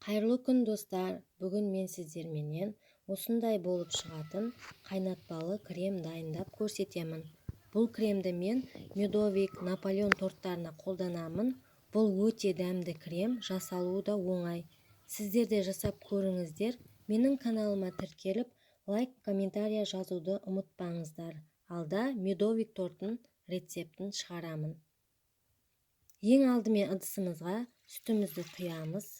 Қайырлы күн достар, бүгін мен сіздерменен осындай болып шығатын қайнатпалы крем дайындап көрсетемін. Бұл кремді мен медовик, Наполеон торттарына қолданамын. Бұл өте дәмді крем, жасалуы да оңай. Сіздер де жасап көріңіздер. Менің каналыма тіркеліп, лайк, комментария жазуды ұмытпаңыздар. Алда медовик торттың рецептін шығарамын. Ең алдымен ыдысымызға сүтімізді құямыз.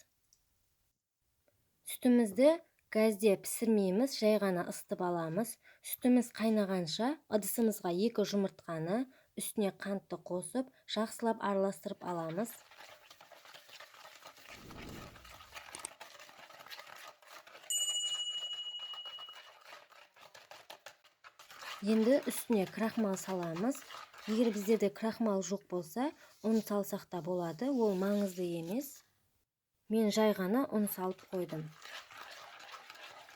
Сүтімізді газде пісірмейміз, жай ғана ысытып аламыз. Сүтіміз қайнағанша ыдысымызға 2 жұмыртқаны үстіне қантты қосып, жақсылап араластырып аламыз. Енді үстіне крахмал саламыз. Егер біздерде крахмал жоқ болса, ұн салсақ та болады, ол маңызды емес. Мен жай ғана ұн салып қойдым.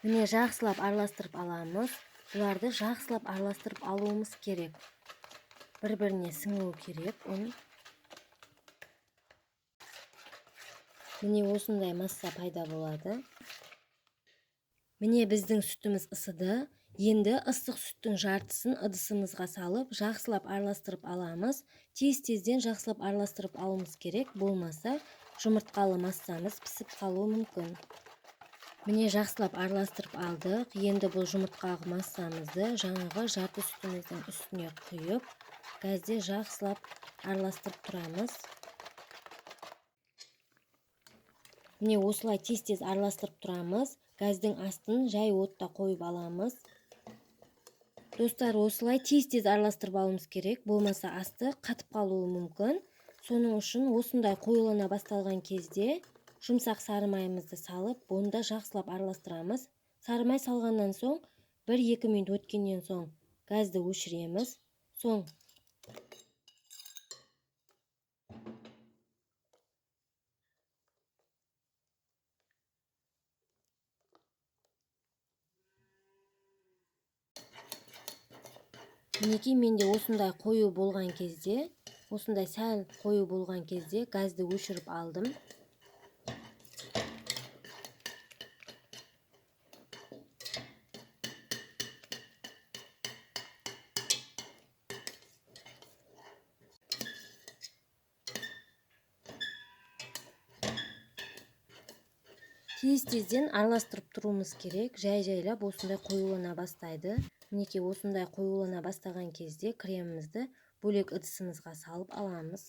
Міне жақсылап араластырып аламыз. Бұларды жақсылап араластырып алуымыз керек. Бір-біріне сіңуі керек ұн. Міне осындай масса пайда болады. Міне біздің сүтіміз ысыды. Енді ыстық сүттің жартысын ыдысымызға салып, жақсылап араластырып аламыз. Тез-тезден жақсылап араластырып алуымыз керек, болмаса жұмыртқалы массамыз пісіп қалуы мүмкін. Міне жақсылап араластырып алдық. Енді бұл жұмыртқалы массамызды жаңағы жарты сүтіміздің үстіне құйып, газде жақсылап араластырып тұрамыз. Міне осылай тез-тез араластырып тұрамыз. Газдың астын жай отта қойып аламыз. Достар, осылай тез-тез араластырып алуымыз керек, болмаса асты қатып қалуы мүмкін. Соның үшін осындай қоюлана басталған кезде жұмсақ сары майымызды салып, оны да жақсылап араластырамыз. Сары май салғаннан соң 1-2 минут өткеннен соң газды өшіреміз. Соң мінекей менде осындай қою болған кезде, осындай сәл қою болған кезде газды өшіріп алдым. Тез-тезден араластырып тұруымыз керек. Жай-жайлап осындай қоюлана бастайды. Мінекей осындай қоюлана бастаған кезде кремімізді бөлек ыдысымызға салып аламыз.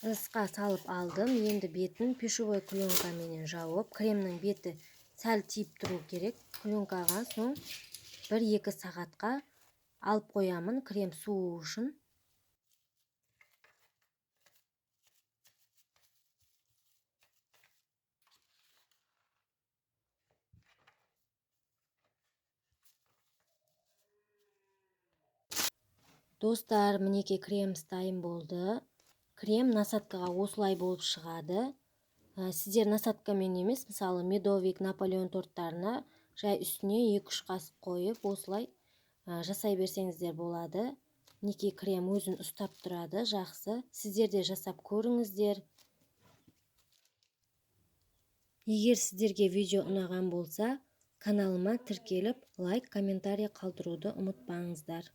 Ыдысқа салып алдым. Енді бетін пищевой пленкамен жауып, кремнің беті сәл тиіп тұру керек пленкаға. Соң 1-2 сағатқа алып қоямын крем суы үшін. Достар, мінекей крем дайын болды. Крем насаткаға осылай болып шығады. Сіздер насаткамен емес, мысалы медовик, Наполеон торттарына жай үстіне 2-3 қасық қойып, осылай жасай берсеңіздер болады. Мінекей крем өзін ұстап тұрады, жақсы. Сіздер де жасап көріңіздер. Егер сіздерге видео ұнаған болса, каналыма тіркеліп, лайк, комментария қалдыруды ұмытпаңыздар.